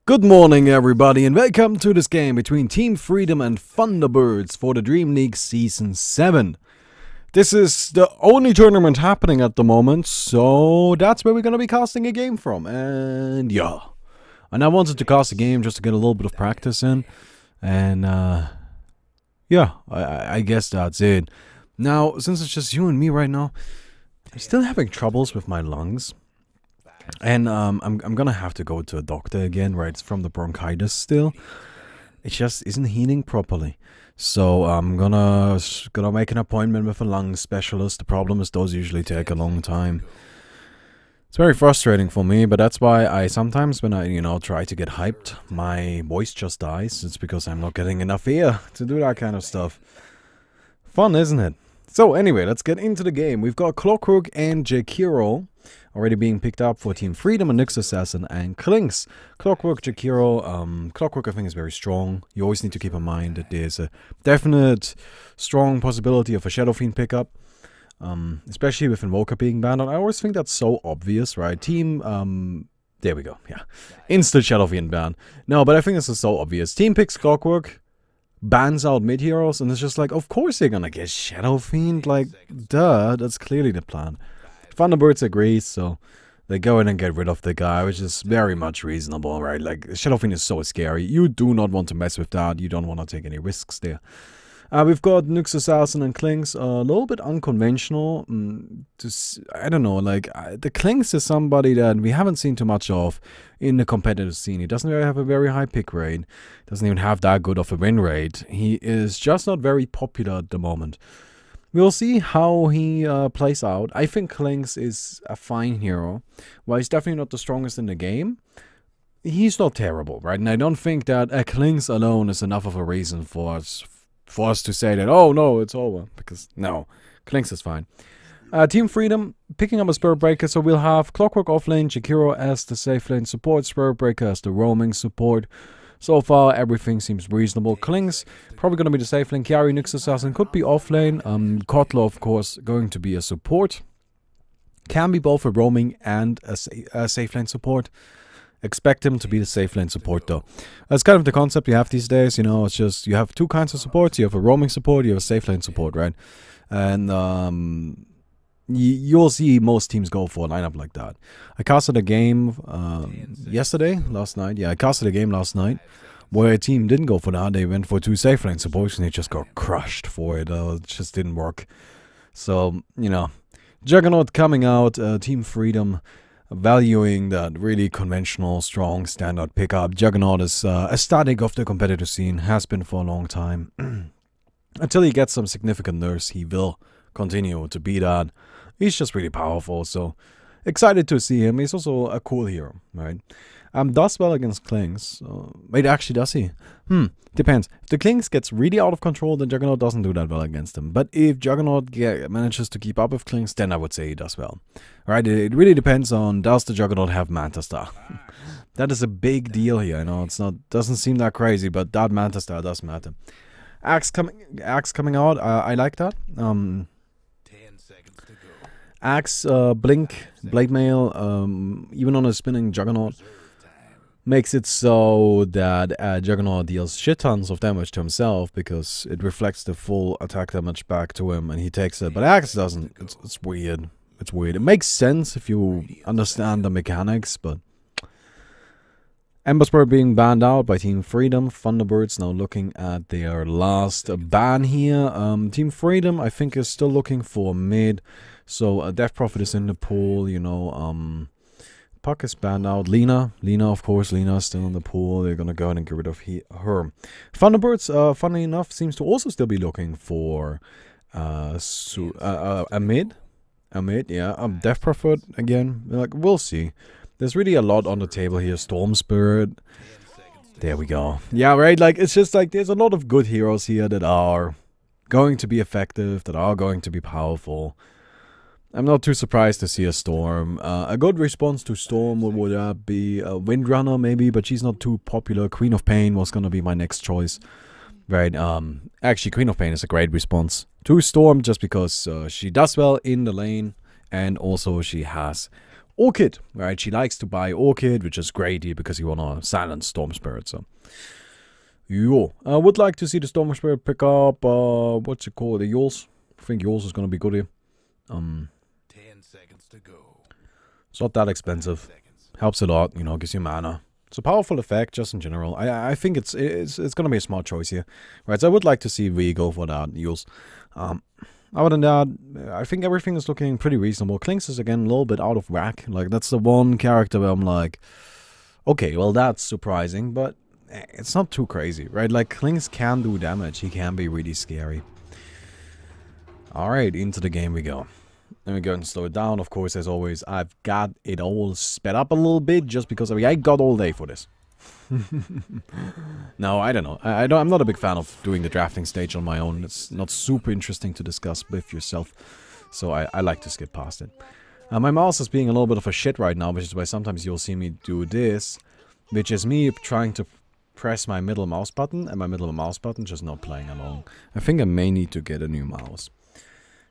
Good morning everybody and welcome to this game between Team Freedom and Thunderbirds for the Dreamleague Season 7. This is the only tournament happening at the moment, so that's where we're going to be casting a game from. And yeah, and I wanted to cast a game just to get a little bit of practice in. And yeah, I guess that's it. Now, since it's just you and me right now, I'm still having troubles with my lungs. And I'm gonna have to go to a doctor again, right? It's from the bronchitis still. It just isn't healing properly. So I'm gonna make an appointment with a lung specialist. The problem is those usually take a long time. It's very frustrating for me, but that's why I sometimes when I, try to get hyped, my voice just dies. It's because I'm not getting enough air to do that kind of stuff. Fun, isn't it? So anyway, let's get into the game. We've got Clockwork and Jakiro already being picked up for Team Freedom, and Nyx Assassin and Clinks. Clockwork, Jakiro, Clockwork I think is very strong. You always need to keep in mind that there's a definite strong possibility of a Shadow Fiend pickup. Especially with Invoker being banned. And I always think that's so obvious, right? Team, there we go, yeah. Instant Shadow Fiend ban. No, but I think this is so obvious. Team picks Clockwork, bans out mid-heroes, and it's just like, of course they're gonna get Shadow Fiend, like, duh, that's clearly the plan. Thunderbirds agrees, so they go in and get rid of the guy, which is very much reasonable, right? Like, Shadow Fiend is so scary. You do not want to mess with that. You don't want to take any risks there. We've got Nyx Assassin and Clinks, a little bit unconventional. I don't know, like, the Clinks is somebody that we haven't seen too much of in the competitive scene. He doesn't really have a very high pick rate. Doesn't even have that good of a win rate. He is just not very popular at the moment. We'll see how he plays out. I think Clinks is a fine hero. While he's definitely not the strongest in the game, he's not terrible, right? And I don't think that a Clinks alone is enough of a reason for us to say that, oh no, it's over. Because, no, Clinks is fine. Team Freedom, picking up a Spirit Breaker, so we'll have Clockwork offlane, Jakiro as the safe lane support, Spirit Breaker as the roaming support. So far, everything seems reasonable. Clinks, probably going to be the safe lane. Chiari, Nyx Assassin could be offlane. Kotlo, of course, going to be a support. Can be both a roaming and a safe lane support. Expect him to be the safe lane support, though. That's kind of the concept you have these days, it's just, you have two kinds of supports. You have a roaming support, you have a safe lane support, right? And, you'll see most teams go for a lineup like that. I casted a game last night. Yeah, I casted a game last night where a team didn't go for that. They went for two safe lane supports and they just got crushed for it. It just didn't work. So, Juggernaut coming out, Team Freedom valuing that really conventional, strong, standard pickup. Juggernaut is a static of the competitive scene, has been for a long time. Until he gets some significant nerfs, he will continue to be that. He's just really powerful, so excited to see him. He's also a cool hero, right? Does well against Clinks. Wait, actually, does he? Depends. If the Clinks gets really out of control, then Juggernaut doesn't do that well against him. But if Juggernaut manages to keep up with Clinks, then I would say he does well. Right? It really depends on, does the Juggernaut have Manta Star? That is a big deal here. Doesn't seem that crazy, but that Manta Star does matter. Axe coming out, I like that. Axe, Blink, Blade Mail, even on a spinning Juggernaut, makes it so that Juggernaut deals shit tons of damage to himself because it reflects the full attack damage back to him and he takes it. But Axe doesn't. It's weird. It's weird. It makes sense if you understand the mechanics, but Ember Spirit being banned out by Team Freedom. Thunderbirds now looking at their last ban here. Team Freedom, I think, is still looking for mid. So Death Prophet is in the pool, Puck is banned out. Lena, of course, Lena is still in the pool. They're gonna go ahead and get rid of her. Thunderbirds, funnily enough, seems to also still be looking for a mid. Yeah. Death Prophet again. We'll see. There's really a lot on the table here. Storm Spirit. There we go. Yeah, right? It's just there's a lot of good heroes here that are going to be effective, that are going to be powerful. I'm not too surprised to see a Storm. A good response to Storm would be a Windrunner maybe, but she's not too popular. Queen of Pain was going to be my next choice. Right, actually Queen of Pain is a great response to Storm just because she does well in the lane and also she has Orchid, right? She likes to buy Orchid, which is great here because you want to silence Storm Spirit. So, yo, I would like to see the Storm Spirit pick up, what's it called? The Yules. I think Yules is going to be good here. 10 seconds to go. It's not that expensive. Helps a lot, you know, gives you mana. It's a powerful effect, just in general. I think it's going to be a smart choice here. Right, so I would like to see V go for that, Yules. Other than that, I think everything is looking pretty reasonable. Klinks is, again, a little bit out of whack. Like, that's the one character where I'm like, okay, well, that's surprising, but it's not too crazy, right? Like, Klinks can do damage. He can be really scary. Alright, into the game we go. Let me go and slow it down. Of course, as always, I've got it all sped up a little bit just because I got all day for this. No, I don't know. I'm not a big fan of doing the drafting stage on my own. It's not super interesting to discuss with yourself. So I like to skip past it. My mouse is being a little bit of a shit right now, which is why sometimes you'll see me do this. Which is me trying to press my middle mouse button, and my middle mouse button just not playing along. I think I may need to get a new mouse.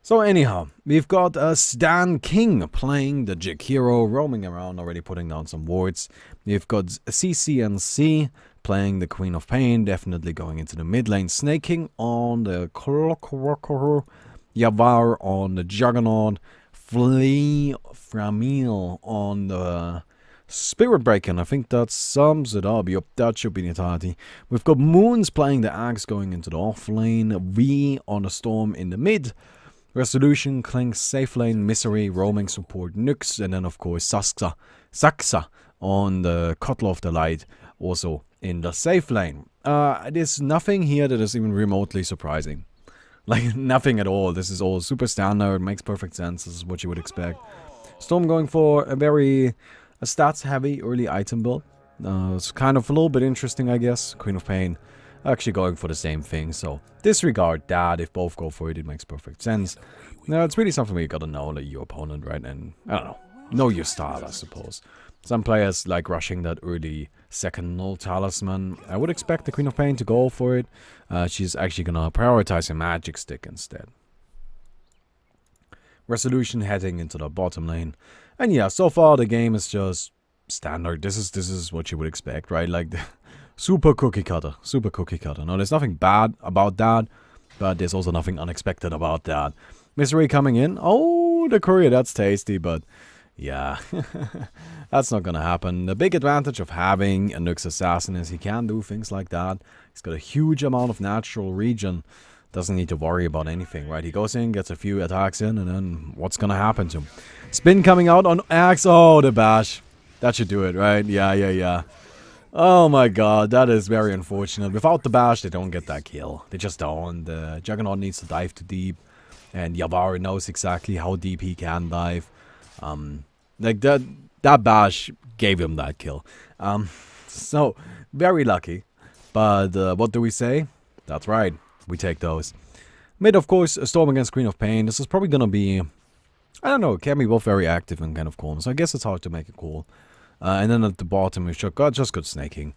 So anyhow, we've got Stan King playing the Jig Hero, roaming around, already putting down some wards. We've got CCNC playing the Queen of Pain, definitely going into the mid lane. Snake King on the Clockworker, Yavar on the Juggernaut, Flea Framil on the Spirit Breaker, and I think that sums it up. Yep, that should be the entirety. We've got Moons playing the Axe going into the off lane, V on the Storm in the mid. Resolution, Klinks, safe lane, Misery, roaming support, Nyx, and then of course Saxa on the Cutler of the Light, also in the safe lane. There's nothing here that is even remotely surprising. Like, nothing at all. This is all super standard, makes perfect sense, this is what you would expect. Storm going for a very stats-heavy early item build. It's kind of a little bit interesting, I guess. Queen of Pain actually going for the same thing, so disregard that. If both go for it, it makes perfect sense. Now, it's really something where you gotta know, like, your opponent, right? And, I don't know your style, I suppose. Some players like rushing that early second null talisman. I would expect the Queen of Pain to go for it. She's actually gonna prioritize a magic stick instead. Resolution heading into the bottom lane. And yeah, so far the game is just standard. This is what you would expect, right? Like, super cookie cutter. Super cookie cutter. No, there's nothing bad about that, but there's also nothing unexpected about that. Misery coming in. Oh, the courier, that's tasty, but yeah, that's not gonna happen. The big advantage of having a Nyx Assassin is he can do things like that. He's got a huge amount of natural regen. Doesn't need to worry about anything, right? He goes in, gets a few attacks in, and then what's gonna happen to him? Spin coming out on Axe. Oh, the bash. That should do it, right? Yeah. Oh my god, that is very unfortunate. Without the bash, they don't get that kill. They just don't. The Juggernaut needs to dive too deep. And Yavar knows exactly how deep he can dive. Like, that bash gave him that kill. So, very lucky. But what do we say? That's right. We take those. Mid, of course, a Storm against Queen of Pain. This is probably going to be, I don't know, it can be both very active and kind of calm. So I guess it's hard to make a call. And then at the bottom, we've got just good snaking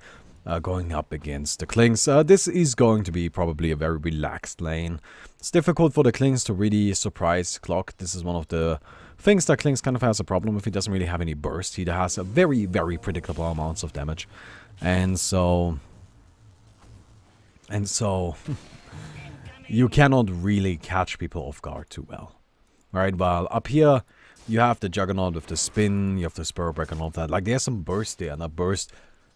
going up against the Klinks. This is going to be probably a very relaxed lane. It's difficult for the Klinks to really surprise Clock. This is one of the things that Klinks kind of has a problem with. He doesn't really have any burst. He has a very, very predictable amounts of damage. And so you cannot really catch people off guard too well. Right, well, up here, you have the Juggernaut with the spin, you have the Spirit Breaker and all of that. Like, there's some burst there, and that burst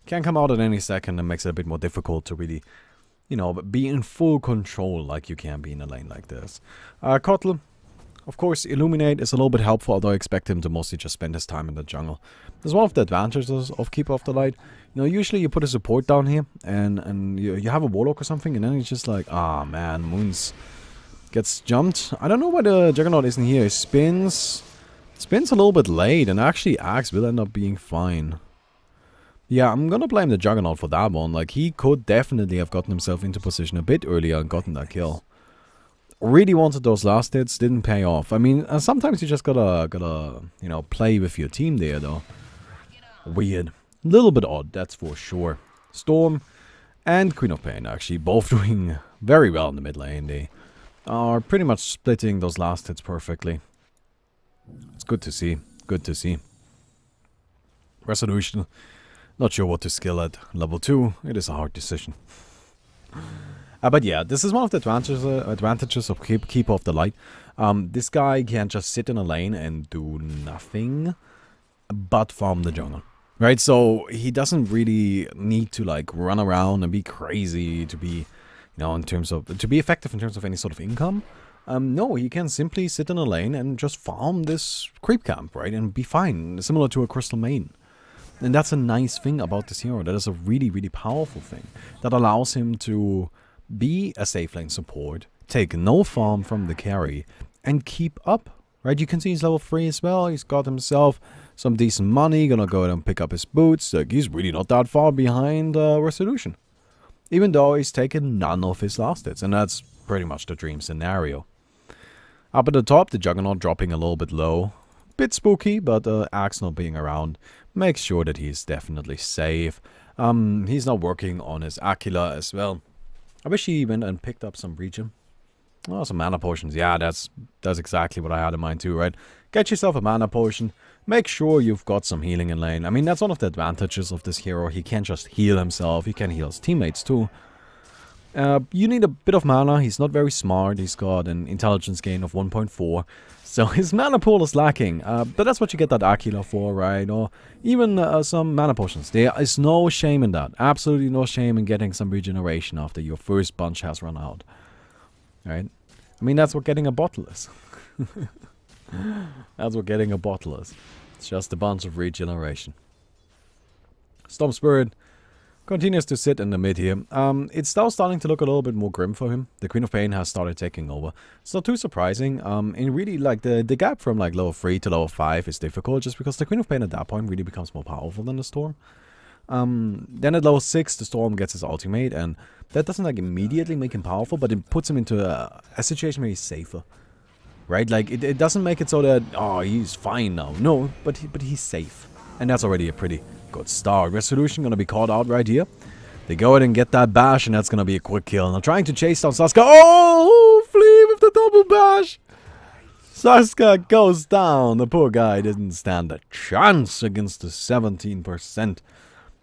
can come out at any second and makes it a bit more difficult to really, you know, be in full control like you can be in a lane like this. Kotl, of course, Illuminate is a little bit helpful, although I expect him to mostly just spend his time in the jungle. There's one of the advantages of Keeper of the Light. You know, usually you put a support down here, and you have a Warlock or something, and then it's just like, ah, man, Moons gets jumped. I don't know why the Juggernaut isn't here. He spins a little bit late, and actually Axe will end up being fine. Yeah, I'm gonna blame the Juggernaut for that one. Like, he could definitely have gotten himself into position a bit earlier and gotten that kill. Really wanted those last hits, didn't pay off. I mean, sometimes you just gotta, you know, play with your team there, though. Weird. Little bit odd, that's for sure. Storm and Queen of Pain, actually, both doing very well in the mid lane. They are pretty much splitting those last hits perfectly. It's good to see. Good to see. Resolution. Not sure what to skill at level 2. It is a hard decision. But yeah, this is one of the advantages of Keeper of the Light. This guy can just sit in a lane and do nothing but farm the jungle. Right, so he doesn't really need to like run around and be crazy to be, you know, to be effective in terms of any sort of income. No, he can simply sit in a lane and just farm this creep camp, right, and be fine, similar to a Crystal Main. And that's a nice thing about this hero. That is a really, really powerful thing that allows him to be a safe lane support, take no farm from the carry, and keep up. Right, you can see he's level 3 as well. He's got himself some decent money. Gonna go ahead and pick up his boots. Like, he's really not that far behind Resolution. Even though he's taken none of his last hits. And that's pretty much the dream scenario. Up at the top, the Juggernaut dropping a little bit low. Bit spooky, but Axe not being around makes sure that he's definitely safe. He's now working on his Aquila as well. I wish he went and picked up some regen. Oh, some mana potions. Yeah, that's exactly what I had in mind too, right? Get yourself a mana potion. Make sure you've got some healing in lane. I mean, that's one of the advantages of this hero. He can't just heal himself. He can heal his teammates too. You need a bit of mana. He's not very smart. He's got an intelligence gain of 1.4. So his mana pool is lacking. But that's what you get that Aquila for, right? Or even some mana potions. There is no shame in that. Absolutely no shame in getting some regeneration after your first bunch has run out. Right? I mean, that's what getting a bottle is. That's what getting a bottle is. It's just a bunch of regeneration. Storm Spirit continues to sit in the mid here. It's now starting to look a little bit more grim for him. The Queen of Pain has started taking over. It's not too surprising. And really, like, the gap from, like, level 3 to level 5 is difficult, just because the Queen of Pain at that point really becomes more powerful than the Storm. Then at level 6, the Storm gets his ultimate, and that doesn't, like, immediately make him powerful, but it puts him into a situation where he's safer. Right? Like, it doesn't make it so that, oh, he's fine now. No, but he's safe. And that's already a pretty good start. Resolution gonna be caught out right here. They go ahead and get that bash, and that's gonna be a quick kill. Now trying to chase down Saska. Oh, flee with the double bash. Saska goes down. The poor guy didn't stand a chance against the 17%.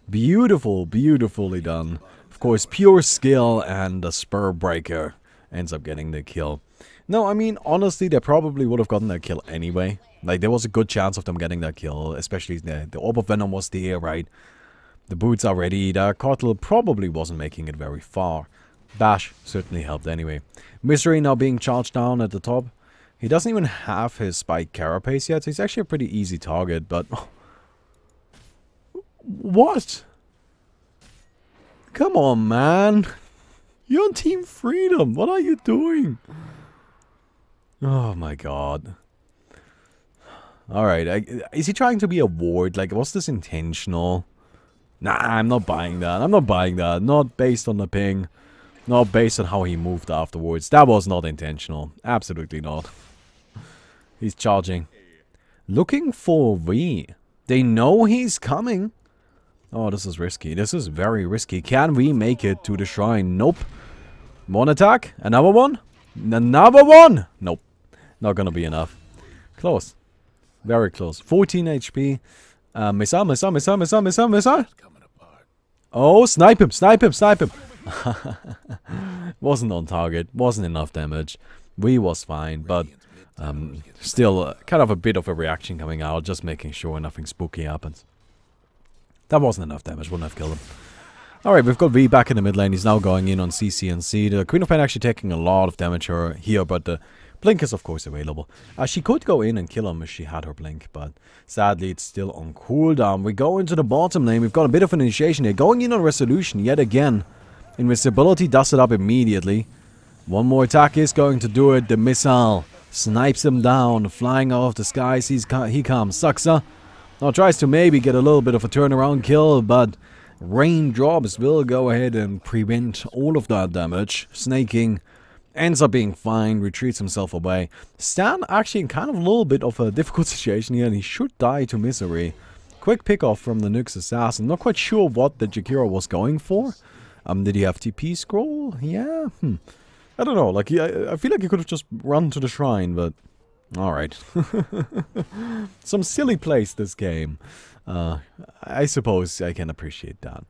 Beautiful, beautifully done. Of course, pure skill, and the spur breaker ends up getting the kill. No, I mean, honestly, they probably would have gotten that kill anyway. Like, there was a good chance of them getting that kill, especially the Orb of Venom was there, right? The boots are ready. The Cottle probably wasn't making it very far. Bash certainly helped anyway. Misery now being charged down at the top. He doesn't even have his Spike Carapace yet, so he's actually a pretty easy target, but... What? Come on, man. You're on Team Freedom. What are you doing? Oh my god. Alright, is he trying to be a ward? Like, was this intentional? Nah, I'm not buying that. I'm not buying that. Not based on the ping. Not based on how he moved afterwards. That was not intentional. Absolutely not. He's charging. Looking for V. They know he's coming. Oh, this is risky. This is very risky. Can we make it to the shrine? Nope. One attack. Another one. Another one. Nope. Not gonna be enough. Close. Very close. 14 HP. Missile. Oh, snipe him. Snipe him. Snipe him. Wasn't on target. Wasn't enough damage. We was fine, but still kind of a bit of a reaction coming out. Just making sure nothing spooky happens. That wasn't enough damage, wouldn't have killed him. Alright, we've got V back in the mid lane. He's now going in on CC&C. The Queen of Pain actually taking a lot of damage here, but the Blink is of course available. She could go in and kill him if she had her Blink, but sadly it's still on cooldown. We go into the bottom lane. We've got a bit of an initiation here. Going in on Resolution yet again. Invisibility does it up immediately. One more attack is going to do it. The missile snipes him down. Flying out of the skies. He comes. Suxa. Now tries to maybe get a little bit of a turnaround kill, but raindrops will go ahead and prevent all of that damage. Snaking ends up being fine, retreats himself away. Stan actually in kind of a little bit of a difficult situation here, and he should die to Misery. Quick pick off from the Nyx Assassin. Not quite sure what the Jakiro was going for. Did he have TP scroll? Yeah. I don't know. Like I feel like he could have just run to the shrine, but Alright. Some silly plays this game. I suppose I can appreciate that.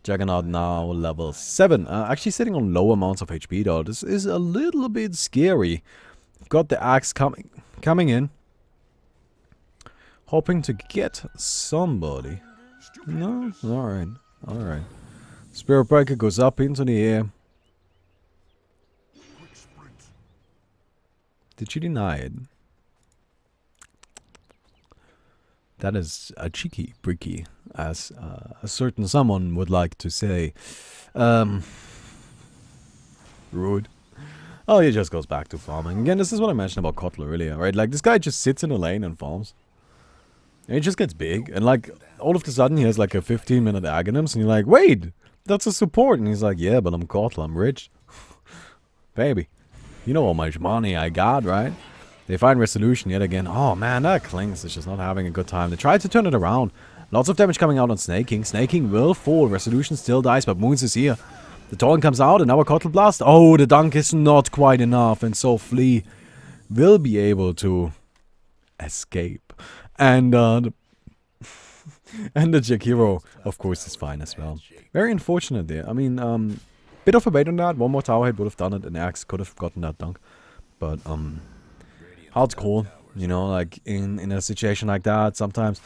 Juggernaut now level 7. Actually sitting on low amounts of HP though. This is a little bit scary. Got the axe coming in. Hoping to get somebody. No? Alright. Alright. Spirit Breaker goes up into the air. Did she deny it? That is a cheeky bricky, as a certain someone would like to say. Rude. Oh, he just goes back to farming. Again, this is what I mentioned about Kotler earlier, right? Like, this guy just sits in a lane and farms. And he just gets big. And, like, all of a sudden he has, like, a 15-minute Aghanims. And you're like, wait, that's a support. And he's like, yeah, but I'm Kotler, I'm rich. Baby, you know how much money I got, right? They find Resolution yet again. Oh man, that Clinks is just not having a good time. They try to turn it around. Lots of damage coming out on Snaking. Snaking will fall. Resolution still dies, but Moons is here. The Torrent comes out, and now a Cottle Blast. Oh, the dunk is not quite enough, and so Flea will be able to escape. And and the Jakiro, of course, is fine as well. Very unfortunate there. I mean, bit of a bait on that. One more tower hit would have done it, and Axe could have gotten that dunk. But hard's cool, you know, like in a situation like that, sometimes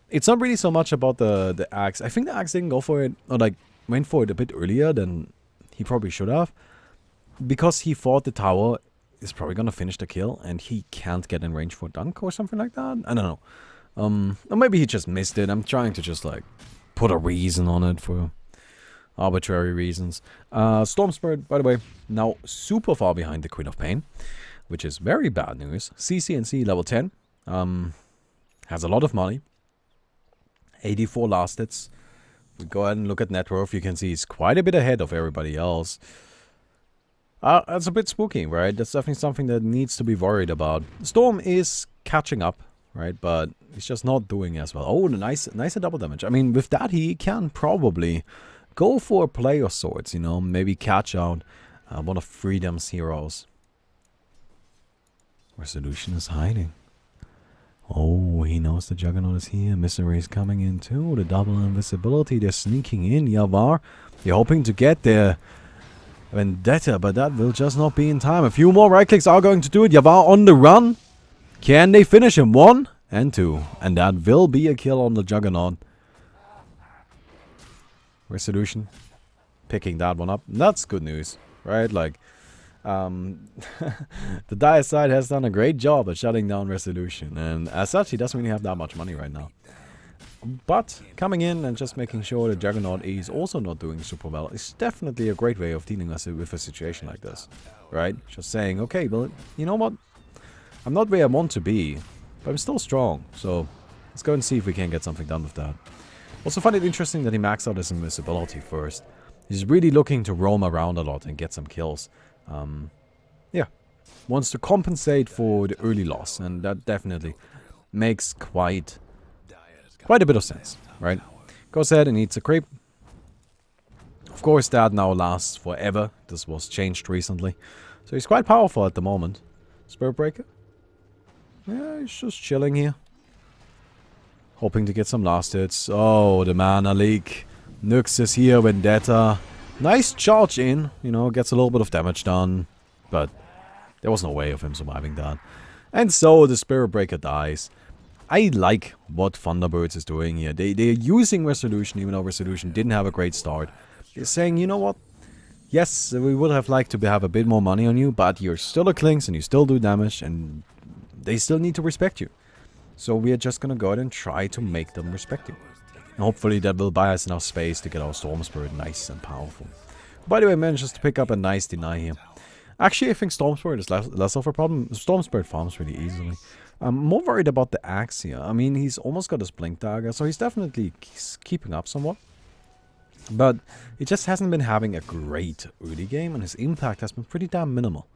it's not really so much about the axe. I think the axe didn't go for it, or like went for it a bit earlier than he probably should have, because he thought the tower is probably gonna finish the kill and he can't get in range for a dunk or something like that. I don't know. Or maybe he just missed it. I'm trying to just like put a reason on it for arbitrary reasons. Storm Spirit, by the way, now super far behind the Queen of Pain, which is very bad news. CCNC level 10. Has a lot of money. 84 last hits. We go ahead and look at net worth. You can see he's quite a bit ahead of everybody else. That's a bit spooky, right? That's definitely something that needs to be worried about. Storm is catching up, right? But he's just not doing as well. Oh, nicer double damage. I mean, with that, he can probably go for a play of sorts, you know. Maybe catch out one of Freedom's heroes. Resolution is hiding. Oh, he knows the Juggernaut is here. Misery is coming in too. The double invisibility. They're sneaking in. Yavar. They're hoping to get their Vendetta, but that will just not be in time. A few more right clicks are going to do it. Yavar on the run. Can they finish him? 1 and 2. And that will be a kill on the Juggernaut. Resolution. Picking that one up. That's good news, right? Like, the Dire side has done a great job at shutting down Resolution, and as such he doesn't really have that much money right now. But coming in and just making sure the Juggernaut is also not doing super well is definitely a great way of dealing with a situation like this, right? Just saying, okay, well, you know what? I'm not where I want to be, but I'm still strong, so let's go and see if we can get something done with that. Also find it interesting that he maxed out his invisibility first. He's really looking to roam around a lot and get some kills. Yeah, wants to compensate for the early loss, and that definitely makes quite a bit of sense, right? Goes ahead and eats a creep. Of course, that now lasts forever. This was changed recently, so he's quite powerful at the moment. Spirit Breaker? Yeah, he's just chilling here, hoping to get some last hits. Oh, the mana leak. Nyx is here, Vendetta. Nice charge in, you know, gets a little bit of damage done, but there was no way of him surviving that. And so the Spirit Breaker dies. I like what Thunderbirds is doing here. They're using Resolution, even though Resolution didn't have a great start. They're saying, you know what? Yes, we would have liked to have a bit more money on you, but you're still a Clinks and you still do damage, and they still need to respect you. So we are just gonna go ahead and try to make them respect you. And hopefully that will buy us enough space to get our Storm Spirit nice and powerful. By the way, manages to pick up a nice deny here. Actually, I think Storm Spirit is less of a problem. Storm Spirit farms really easily. I'm more worried about the axe here. I mean, he's almost got his Blink Dagger, so he's definitely keeping up somewhat. But he just hasn't been having a great early game, and his impact has been pretty damn minimal.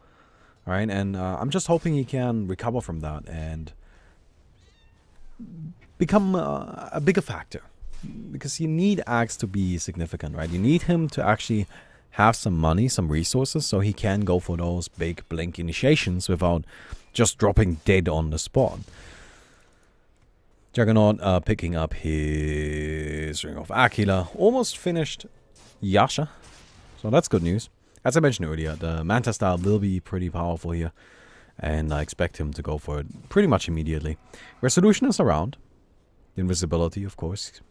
Alright, and I'm just hoping he can recover from that and become a bigger factor. Because you need Axe to be significant, right? You need him to actually have some money, some resources, so he can go for those big blink initiations without just dropping dead on the spot. Juggernaut picking up his Ring of Aquila. Almost finished Yasha. So that's good news. As I mentioned earlier, the Manta style will be pretty powerful here. And I expect him to go for it pretty much immediately. Resolution is around. Invisibility, of course.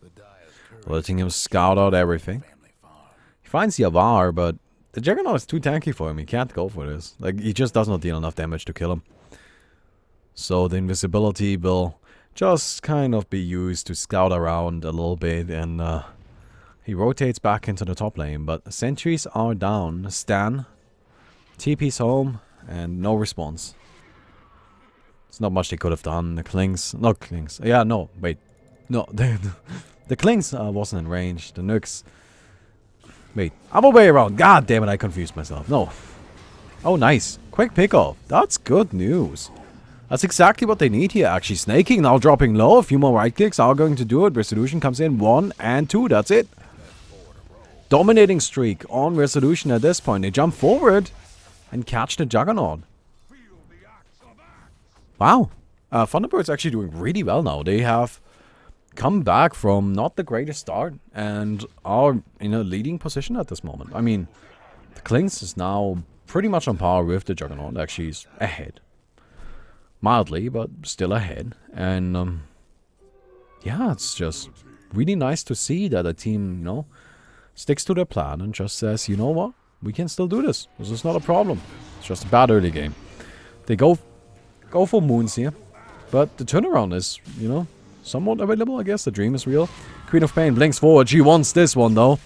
Letting him scout out everything. He finds the Avar, but the Juggernaut is too tanky for him. He can't go for this. Like, he just does not deal enough damage to kill him. So the invisibility will just kind of be used to scout around a little bit, and he rotates back into the top lane. But sentries are down. Stan, TP's home, and no response. There's not much they could have done. The Klings, not Klings. Yeah, no, wait, no, the Klings wasn't in range. The Nukes. Wait, other way around. God damn it, I confused myself. No. Oh, nice. Quick pickoff. That's good news. That's exactly what they need here, actually. Snaking now dropping low. A few more right clicks are going to do it. Resolution comes in 1 and 2. That's it. Dominating streak on Resolution at this point. They jump forward and catch the Juggernaut. Wow. Thunderbirds actually doing really well now. They have come back from not the greatest start and are in a leading position at this moment. I mean, the Klings is now pretty much on par with the Juggernaut. Actually, is ahead. Mildly, but still ahead. And, yeah, it's just really nice to see that a team, you know, sticks to their plan and just says, you know what? We can still do this. This is not a problem. It's just a bad early game. They go for moons here. But the turnaround is, you know, somewhat available, I guess. The dream is real. Queen of Pain blinks forward. She wants this one, though.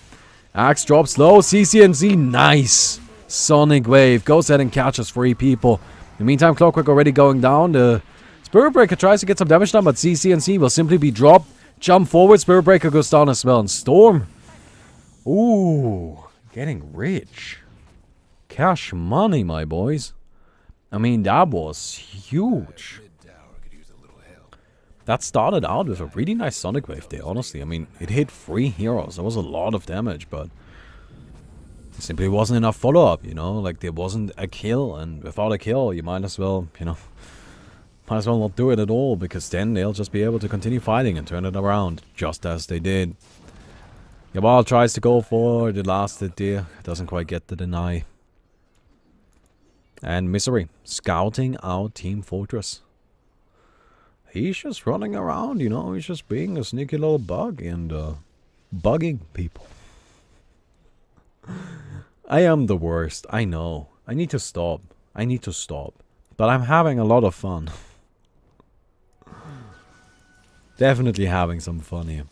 Axe drops low. CCNC, nice. Sonic Wave goes ahead and catches 3 people. In the meantime, Clockwork already going down. The Spirit Breaker tries to get some damage done, but CCNC will simply be dropped. Jump forward. Spirit Breaker goes down as well. And Storm. Ooh. Getting rich. Cash money, my boys. I mean, that was huge. That started out with a really nice Sonic Wave there, honestly. I mean, it hit 3 heroes. That was a lot of damage, but there simply wasn't enough follow-up, you know? Like, there wasn't a kill, and without a kill, you might as well, you know, might as well not do it at all, because then they'll just be able to continue fighting and turn it around, just as they did. Yabal tries to go for the last hit there. Doesn't quite get the deny. And Misery, scouting out Team Fortress. He's just running around, you know, he's just being a sneaky little bug and bugging people. I am the worst, I know. I need to stop. I need to stop. But I'm having a lot of fun. Definitely having some fun here.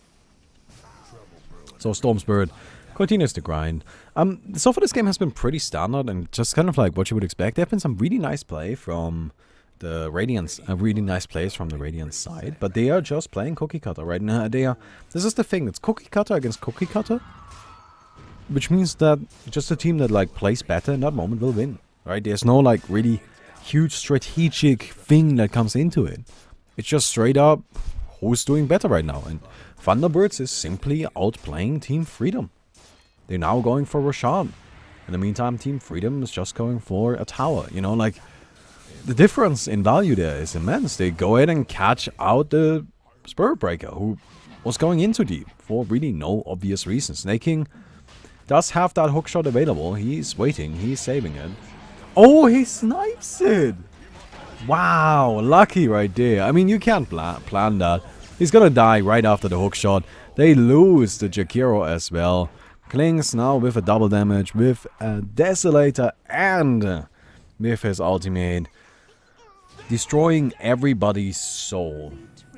So Storm Spirit continues to grind. So far this game has been pretty standard and just kind of like what you would expect. There have been some really nice play from the Radiance, really nice plays from the Radiance side, but they are just playing cookie cutter right now. This is the thing, it's cookie cutter against cookie cutter, which means that just a team that like plays better in that moment will win, right? There's no like really huge strategic thing that comes into it. It's just straight up who's doing better right now, and Thunderbirds is simply outplaying Team Freedom. They're now going for Roshan. In the meantime, Team Freedom is just going for a tower. You know, like, the difference in value there is immense. They go ahead and catch out the Spirit Breaker, who was going into deep for really no obvious reason. Snaking does have that hookshot available. He's waiting. He's saving it. Oh, he snipes it! Wow, lucky right there. I mean, you can't plan that. He's gonna die right after the hookshot. They lose the Jakiro as well. Klings now with a double damage, with a Desolator and with his ultimate. Destroying everybody's soul.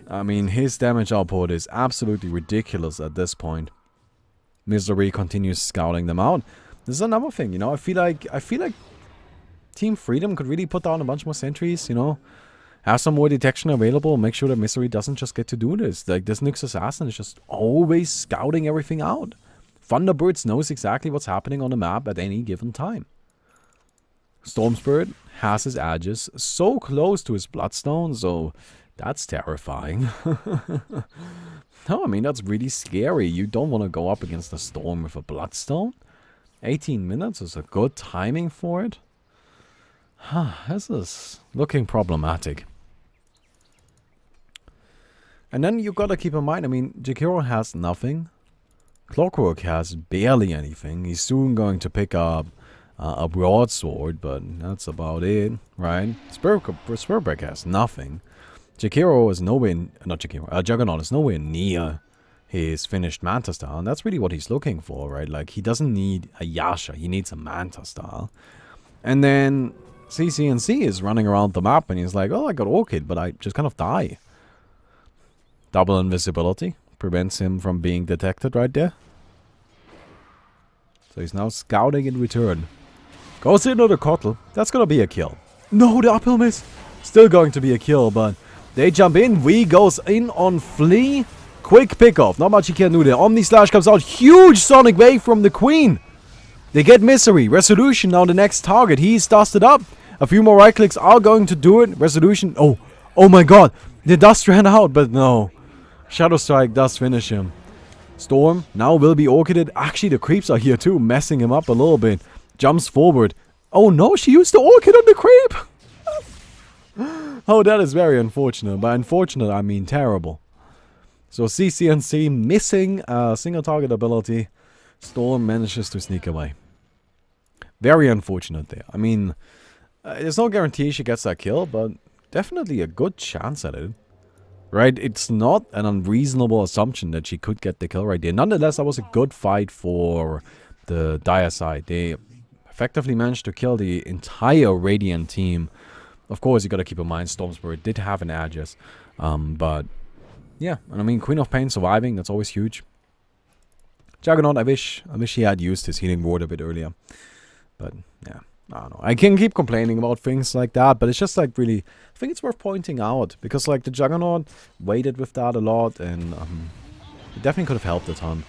I mean, his damage output is absolutely ridiculous at this point. Misery continues scouting them out. This is another thing, you know, I feel like Team Freedom could really put down a bunch more sentries, you know. Have some more detection available, make sure that Misery doesn't just get to do this. Like, this Nyx Assassin is just always scouting everything out. Thunderbirds knows exactly what's happening on the map at any given time. Storm Spirit has his edges so close to his Bloodstone, so that's terrifying. No, I mean, that's really scary. You don't want to go up against a Storm with a Bloodstone. 18 minutes is a good timing for it. This is looking problematic. And then you gotta keep in mind, I mean, Jakiro has nothing. Clockwork has barely anything. He's soon going to pick up a broadsword, but that's about it, right? Spurbeck has nothing. Jakiro is nowhere, not Jakiro, Juggernaut is nowhere near his finished Manta style, and that's really what he's looking for, right? Like, he doesn't need a Yasha, he needs a Manta style. And then CCNC is running around the map, and he's like, oh, I got Orchid, but I just kind of die. Double invisibility prevents him from being detected right there. So he's now scouting in return. Goes into the Kotl. That's gonna be a kill. No, the uphill miss. Still going to be a kill, but they jump in. V goes in on Flea. Quick pickoff. Not much he can do there. Omni Slash comes out. Huge Sonic Wave from the Queen. They get Misery. Resolution now the next target. He's dusted up. A few more right clicks are going to do it. Resolution. Oh my god. The dust ran out, but no. Shadow Strike does finish him. Storm now will be orchided. Actually, the creeps are here too, messing him up a little bit. Jumps forward. Oh no, she used the orchid on the creep. Oh, that is very unfortunate. By unfortunate, I mean terrible. So CCNC missing a single target ability. Storm manages to sneak away. Very unfortunate there. I mean, there's no guarantee she gets that kill, but definitely a good chance at it. Right? It's not an unreasonable assumption that she could get the kill right there. Nonetheless, that was a good fight for the Dire side. They effectively managed to kill the entire Radiant team. Of course, you gotta keep in mind, Storm Spirit did have an Aegis. But, yeah. And I mean, Queen of Pain surviving, that's always huge. Juggernaut, I wish he had used his healing ward a bit earlier. But, yeah. I don't know. I can keep complaining about things like that, but it's just like really, I think it's worth pointing out because like the Juggernaut waited with that a lot, and it definitely could have helped a ton.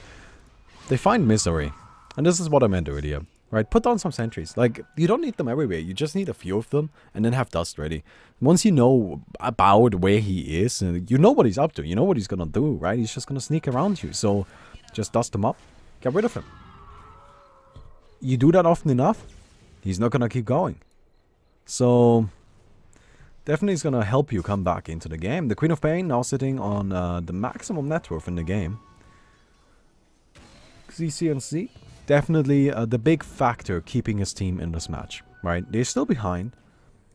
They find Misery, and this is what I meant earlier, right? Put down some sentries. Like, you don't need them everywhere. You just need a few of them, and then have dust ready. Once you know about where he is, you know what he's up to. You know what he's gonna do, right? He's just gonna sneak around you. So just dust him up, get rid of him. You do that often enough, he's not gonna keep going. So definitely is gonna help you come back into the game. The Queen of Pain now sitting on the maximum net worth in the game. CCNC definitely the big factor keeping his team in this match. Right? They're still behind,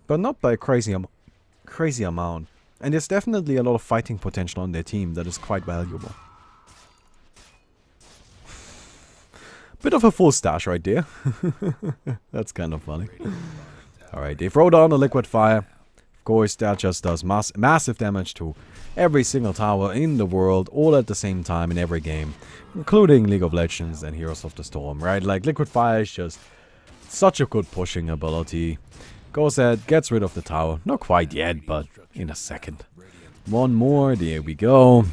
but not by a crazy amount. And there's definitely a lot of fighting potential on their team that is quite valuable. Bit of a full stash right there. That's kind of funny. Alright, they throw down the liquid fire. Of course, that just does massive damage to every single tower in the world, all at the same time in every game, including League of Legends and Heroes of the Storm, right? Like, liquid fire is just such a good pushing ability. Goes ahead, gets rid of the tower. Not quite yet, but in a second. One more, there we go.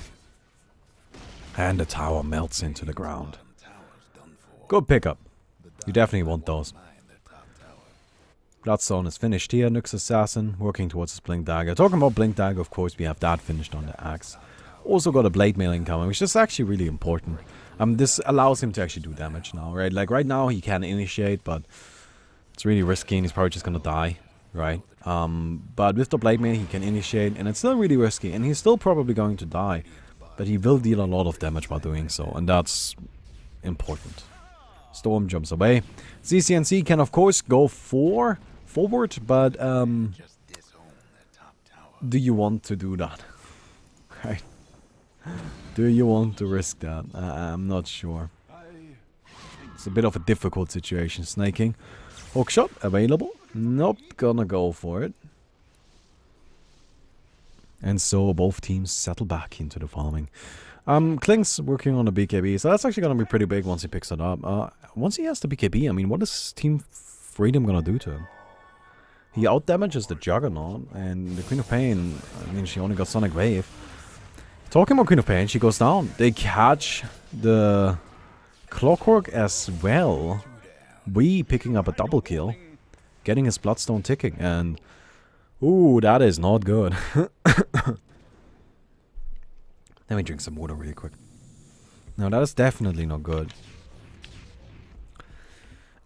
And the tower melts into the ground. Good pickup. You definitely want those. Bloodstone is finished here. Nyx Assassin working towards his Blink Dagger. Talking about Blink Dagger, of course, we have that finished on the axe. Also got a Blade Mail incoming, which is actually really important. This allows him to actually do damage now, right? Like, right now he can initiate, but it's really risky and he's probably just gonna die, right? But with the Blade Mail he can initiate, and it's still really risky, and he's still probably going to die. But he will deal a lot of damage by doing so, and that's important. Storm jumps away. CCNC can of course go forward, but do you want to do that? Right? Do you want to risk that? I'm not sure. It's a bit of a difficult situation. Snaking. Hookshot available. Nope, gonna go for it. And so both teams settle back into the farming. Klink's working on a BKB, so that's actually gonna be pretty big once he picks it up. Once he has the BKB, I mean, what is Team Freedom gonna do to him? He outdamages the Juggernaut, and the Queen of Pain, I mean, she only got Sonic Wave. Talking about Queen of Pain, she goes down. They catch the Clockwork as well. We picking up a double kill, getting his Bloodstone ticking, and ooh, that is not good. Let me drink some water really quick. No, that is definitely not good.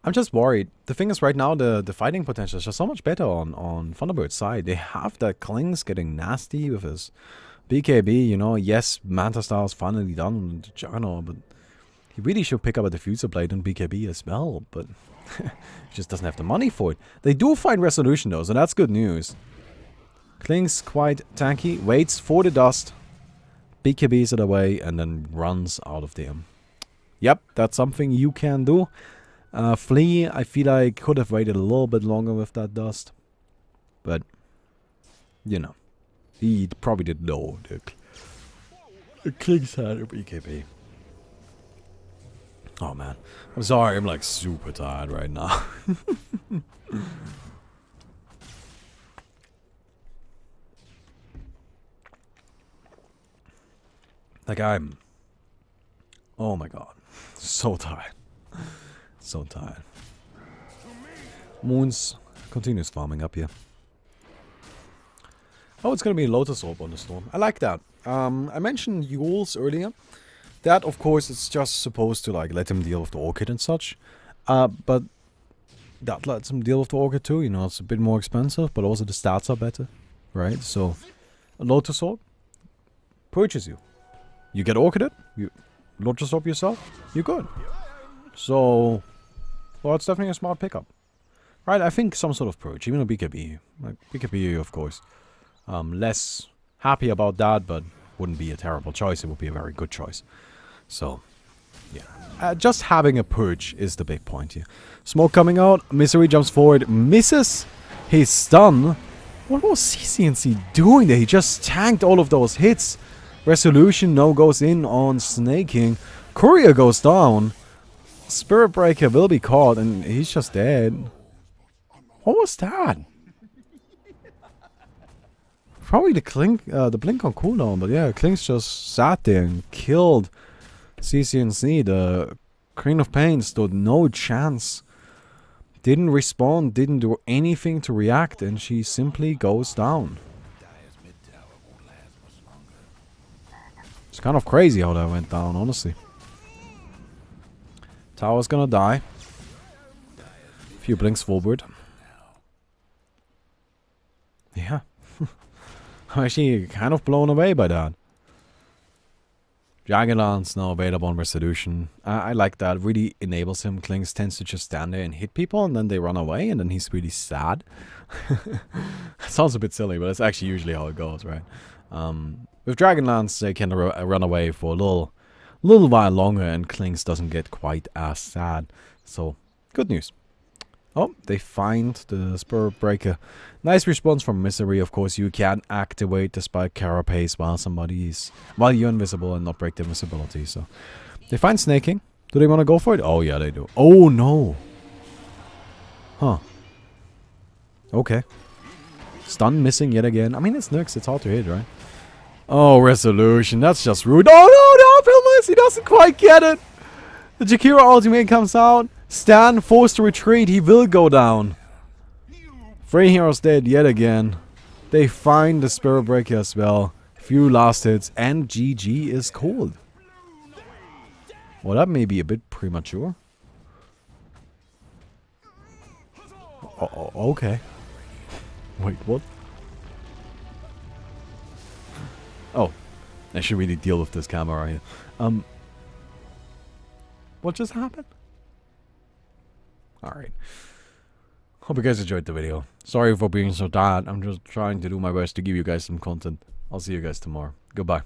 I'm just worried. The thing is, right now, the fighting potential is just so much better on Thunderbird's side. They have that Klings getting nasty with his BKB, you know. Yes, Manta Star is finally done on the Juggernaut, but he really should pick up a Diffuser Blade and BKB as well, but he just doesn't have the money for it. They do find Resolution though, so that's good news. Kling's quite tanky, waits for the dust, BKBs it away, and then runs out of there. Yep, that's something you can do. Flea, I feel like could have waited a little bit longer with that dust, but you know, he probably didn't know the Kling's had a BKB. Oh man, I'm sorry, I'm like super tired right now. Like oh my god, so tired. So tired. Moons continues farming up here. Oh, it's gonna be a Lotus Orb on the storm. I like that. I mentioned Yules earlier. That, of course, is just supposed to like let him deal with the Orchid and such. But that lets him deal with the Orchid too. You know, it's a bit more expensive, but also the stats are better, right? So, a Lotus Orb purchase you. You get Orchided, you Lotus Orb yourself, you're good. So, well, it's definitely a smart pickup. Right, I think some sort of purge, even a BKB. Like, BKB, of course. Less happy about that, but wouldn't be a terrible choice. It would be a very good choice. So, yeah. Just having a purge is the big point here. Smoke coming out. Misery jumps forward. Misses his stun. What was CCNC doing there? He just tanked all of those hits. Resolution no goes in on Snaking. Courier goes down. Spirit Breaker will be caught and he's just dead. What was that? Probably the blink on cooldown, but yeah, Kling's just sat there and killed CCNC. The Queen of Pain stood no chance. Didn't respond, didn't do anything to react, and she simply goes down. It's kind of crazy how that went down, honestly. Tower's gonna die. Few blinks forward. Yeah. I'm actually kind of blown away by that. Dragonlance now available on Resolution. I like that. Really enables him. Klings tends to just stand there and hit people and then they run away and then he's really sad. Sounds a bit silly, but it's actually usually how it goes, right? With Dragonlance, they can run away for a little while longer and Klings doesn't get quite as sad. So, good news. Oh, they find the Spirit Breaker. Nice response from Misery. Of course, you can activate the Spike Carapace while you're invisible and not break the invisibility. So, they find Snaking. Do they want to go for it? Oh, yeah, they do. Oh, no. Huh. Okay. Stun missing yet again. I mean, it's Nyx. It's hard to hit, right? Oh, Resolution. That's just rude. Oh, no, Filmus. He doesn't quite get it. The Jakira ultimate comes out. Stan forced to retreat. He will go down. 3 heroes dead yet again. They find the Spirit Breaker as well. Few last hits. And GG is called. Well, that may be a bit premature. Oh, okay. Wait, what? Oh. I should really deal with this camera here. What just happened? Alright. Hope you guys enjoyed the video. Sorry for being so tired. I'm just trying to do my best to give you guys some content. I'll see you guys tomorrow. Goodbye.